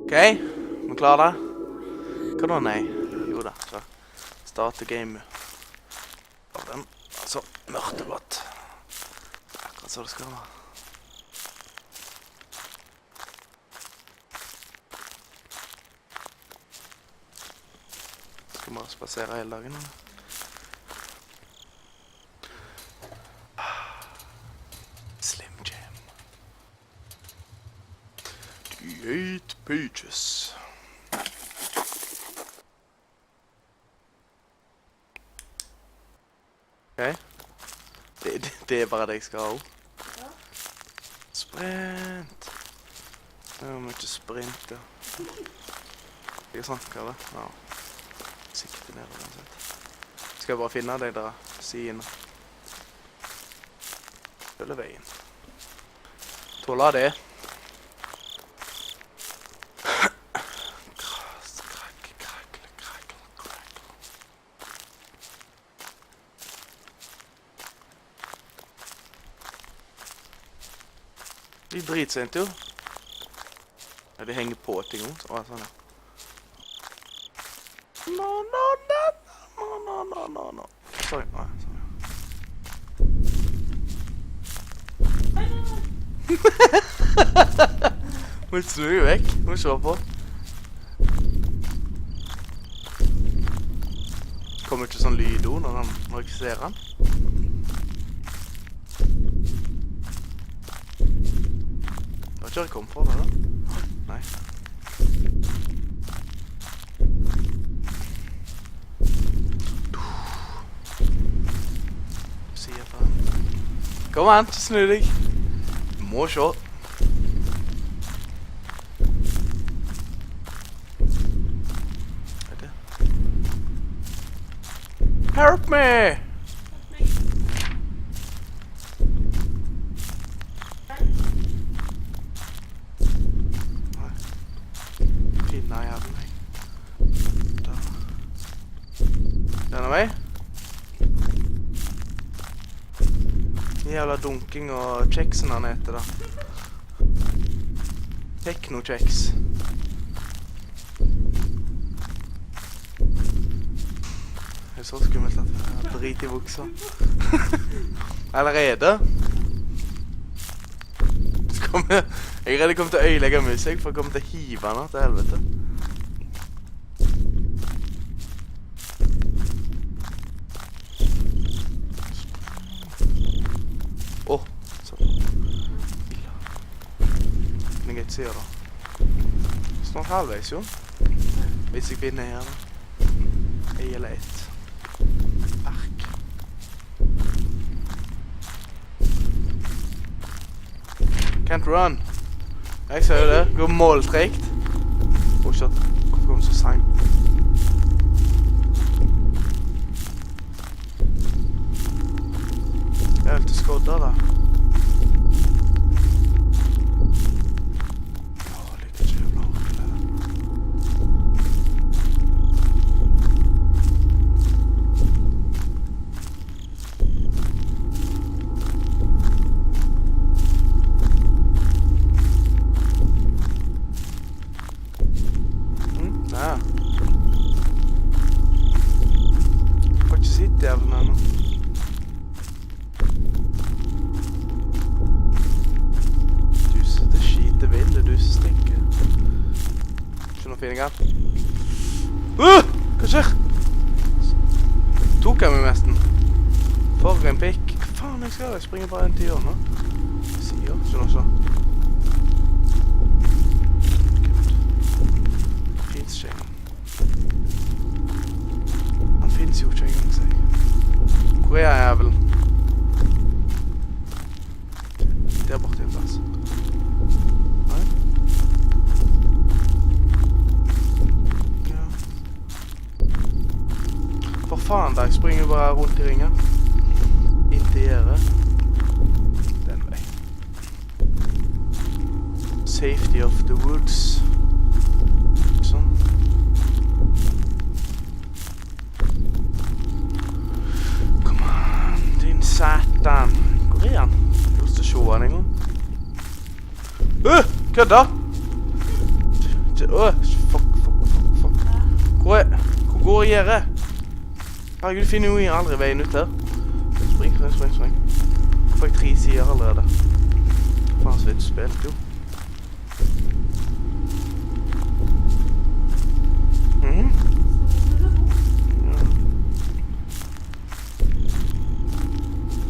Ok, vi klarer det. Hva da? Nei. Jo da, så starte game av den. Altså, mørkt og blått. Akkurat så det skal være. Skal vi bare spasere hele dagen, eller? Slim Jam. 8 pages. Ok. Det er bare det jeg skal ha også. Ja. Sprint. Det er mye sprint, ja. Det er sånn, hva er det? Ja. Sikte ned uansett. Skal jeg bare finne de der sidene. Følge veien. Tåler det. De er dritsent jo. Ja, de henger på ting også. Å, sånn ja. No. Sorry, nei, sorry. Må ikke snu vekk. Må se på. Kommer ikke sånn lyd når jeg ser han. Hva kjører jeg kom på det da? Nei. Sier faen. Kom an, snu deg. Du må se. Hva er det? Help me! Denne vei. Jævla dunking og kjeksen han heter da. Tekno-kjeks. Det er så skummelt at jeg har drit i buksa. Allerede. Jeg er redd jeg kommer til å øyelegge musikk, for jeg kommer til å hive han til helvete. Se da. Snart halvveis jo. Hvis jeg vinner her da. Jeg gjelder 1 ark. Can't run. Jeg ser jo det. Går måltrekt. Fortsatt. Hvorfor kom så sent? Jeg er helt til skodda da. Hva skjer? Tok jeg meg nesten. For en pikk. Hva faen jeg skal? Jeg springer bare en til hjørnet. Sier, skjønner så. Finns ikke engang. Han finnes jo ikke engang, sier jeg. Hvor er jeg jævelen? Der borte i en plass. Faen da, jeg springer bare rundt i ringen. Inntil gjerdet. Den vei. Safety of the woods. Sånn. Kødda! Fuck. Hvor går gjerdet? Herregud, du finner jo aldri veien ut her. Spring. Hvorfor har jeg 3 sider allerede? Faen så vidt spilt jo.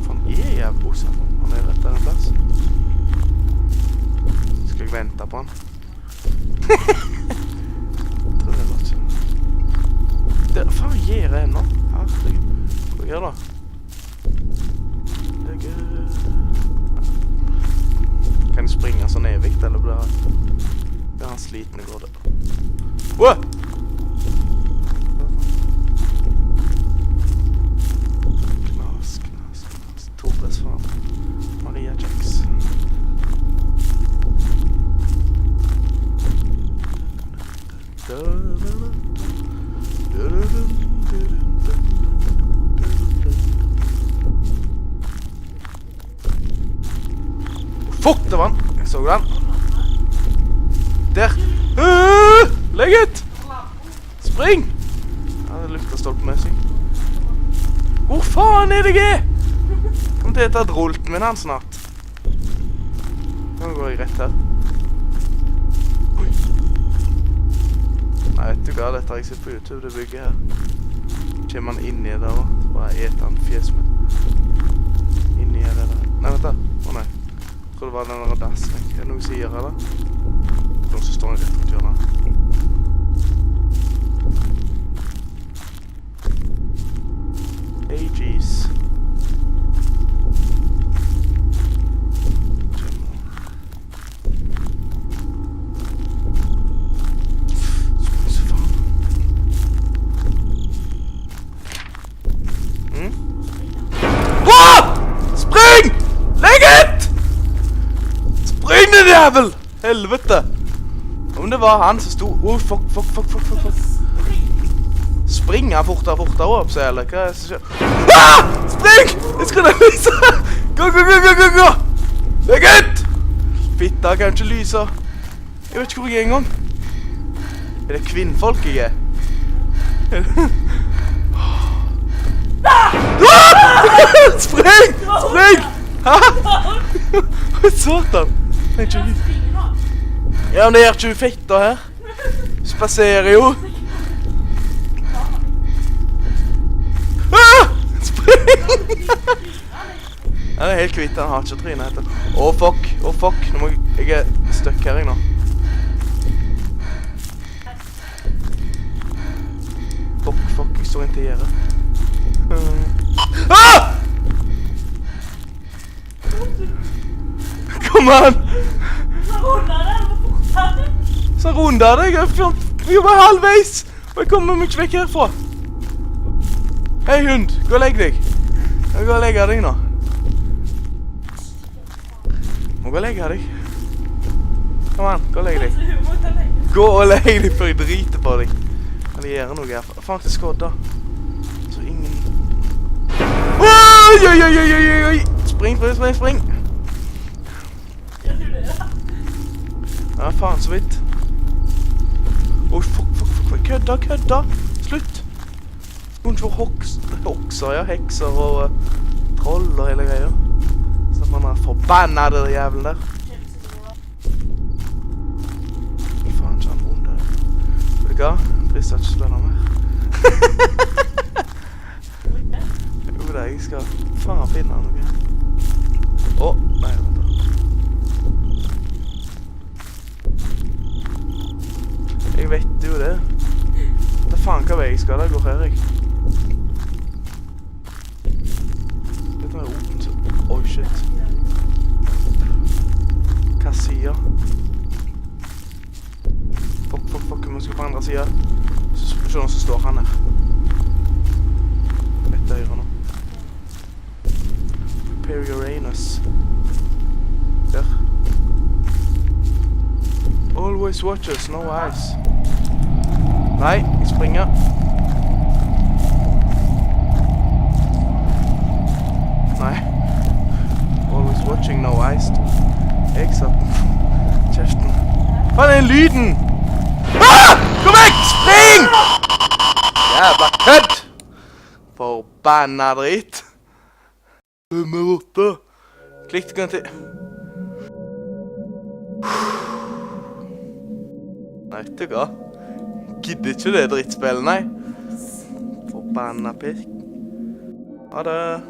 Faen, jeg bosatt på. Han rett der en plass. Skal jeg vente på han? Tror det godt. Faen, gjør jeg nå? Herregud. Hva gjør da? Kan jeg springe sånn evig, eller blir han sliten og går det? Wow! Knas. Torbres faen. Maria Jax. Fuck, det var han. Jeg så den. Der. Legg ut! Spring! Ja, det lukter stolpemessig. Hvor faen er det jeg? Kom til å ta drolten min han snart. Nå går jeg rett her. Nei, vet du hva, dette har jeg sett på YouTube, det bygget her. Kommer han inn i det og bare eter han fjes med. Inn i det der. Nei, vent da. Nei. Jeg tror det var den der dassen. Er det noe sier her da? Noen som står rett rundt hjørnet. Hey, jeez. Spring! Legg ut! Spring, din jævel! Helvete! Om det var han som stod... Fuck. Springer fortere opp, så eller? Hva er det som skjer? Spring! Jeg skal da lyse! Gå! Legg ut! Fitta, kan ikke lyse. Jeg vet ikke hvor jeg er engang. Er det kvinnfolk jeg er? Spring! Hæ? Satan! Ja, men det gjør ikke fitta her. Spaserer jo. Spring! Ja, det er helt kvitt, han har ikke trynet etter. Fuck. Nå må jeg er støkk her, jeg nå. Fuck, jeg står inntil gjerdet. Kom an! Så runder deg. Jeg var halvveis, og jeg kommer meg ikke vekk herfra. Hei, hund, gå og legg deg. Jeg går og legger deg nå. Må gå og legge deg. Kom an, gå og legge deg. Gå og legge deg før jeg driter på deg. Eller gjør noe her. Faen til skodd da. Så ingen... Oi! Spring. Ja, faen så vidt. Fuck. Kødda. Slutt. Noen for hekser og troll og hele greia. Sånn at man er forbannet det jævlen der. Faen, ikke han vondt der. Vet du hva? Trist at jeg ikke spiller mer. Jo, det jeg skal faen finne noe. Nei, vent da. Jeg vet jo det. Det er faen hva vei jeg skal da, går her jeg. Dette er åpent. Oi, shit. Hva sier? Fuck, vi skal på andre siden. Se noen som står han her. Etter høyre nå. Prepare Uranus. Der. Always watch us, no eyes. Nei, jeg springer. Nei. Always watching, no eyes. Jeg satt kjeften. Hva er den lyden? Ah! Kom vekk! Spring! Jævla kødd! Forbanna dritt. Nummer 8. Klikk det til. Nei, vet du hva? Gidder ikke det drittspillet, nei. Forbanna pikk. Ha det.